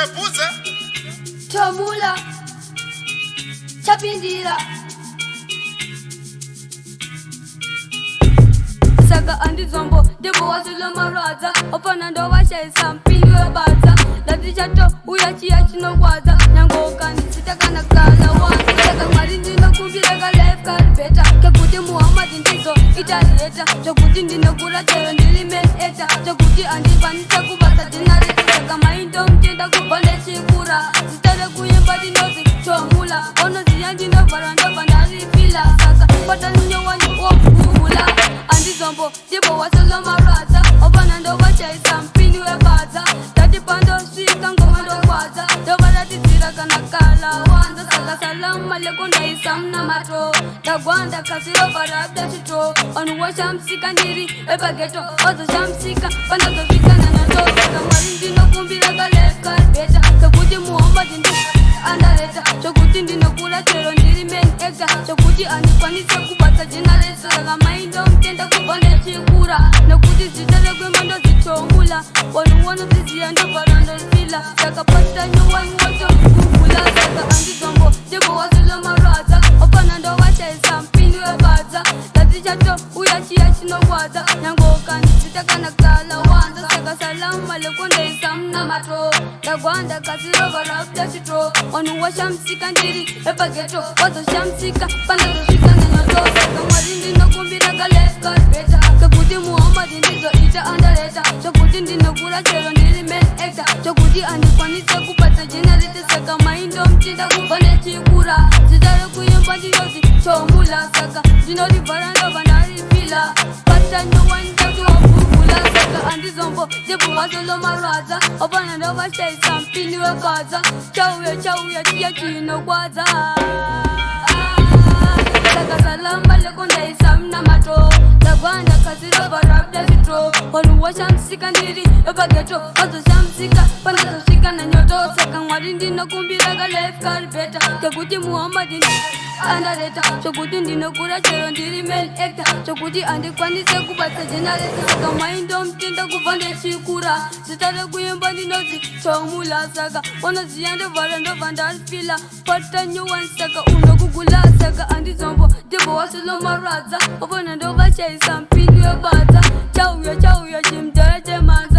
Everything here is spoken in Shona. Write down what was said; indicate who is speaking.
Speaker 1: Budza
Speaker 2: Tomula Chapindira Saka andi zombo Debo wasilo maraza Opana ndo washaisa mpindi we baza Lati chato uyachi no waza Nango kani sitaka na Kalawanza Saka marindi no kumbireka life karibeta Kekuti Muhammad ndizo italieta Chokuti ndino kura chero ndili men eta Chokuti andi vanita kubasa dinareta Saka maindo mtenda kubande chikura Sitare kuyemba dinozi Tomula Ono ziyandi no varanda vandari fila Saka pata ninyo wanyo wakula Andi zombo Dibo wasilo maraza Opana ndo wachaisa mpindi we baza Tati pando swika ngoma ndo kwaza Dobara tizira kana Kalawanza Saka salamu alaikum ndaisa mna mato Dagwanda kasiro varabda chito Onu washa msika ndiri ebageto Ozo shamsika panda kofika na nato Saka marindi no kumbira kalef karbeta Chokuti Muhammad ndi andareta Chokuti ndino kula chero ndiri men eka Chokuti anikwanise kubata jenaresa Saka maindo mtenda kubande chikura Nokuti zitare kwe mando zitomula Wanu wano ziziya ndo varando zila Saka pasta nyuwa nwoto kukula Saka andi zombo Debo wasilo maraza Opana ndo washaisa mpindi we baza Lati chato uyachi no waza Nango kani sitaka na Kalawanza Saka salamu alaikum ndaisa mna mato Dagwanda kasiro varabda chito Wanu washa msika ndiri ebageto Wazo shamsika panda kofika na nyoto Saka marindi no kumbira kalef karbeta Kekuti Muhammad ndizo ita andareta Chokuti ndino kura chero ndiri men ekta Chokuti andikwanise kupata jenarete Saka maindo mtinda kubane chikura Zitare kuyemba ndiyozi Tomula Saka zinori varanda vandari fila Pata nyuwanja tuwafukula Saka andi zombo Debu wasolo maraza Opana ndo washaisa mpindi we baza Chauya tia kino kwaza Saka salamu alaikum ndaisa mna mato Dagwanda kasiro varabda chito Wanu washa msika ndiri ebageto Ozo shamsika panda kofika na nyoto Saka marindi no kumbira kalef karbeta Kekuti Muhammad ndi andareta Chokuti ndino kura chero ndiri men ekta Chokuti andikwanise kubata jenareta Saka maindo mtinda kubande chikura Sitare kuyemba ndinozi Tomula Saka ono ziyande varando vandari fila Pata nyuwan saka uno kugula Saka andi zombo Debo wasilo maraza Opana ndo vachaisa mpindi we baza Chauya chimjara chemanga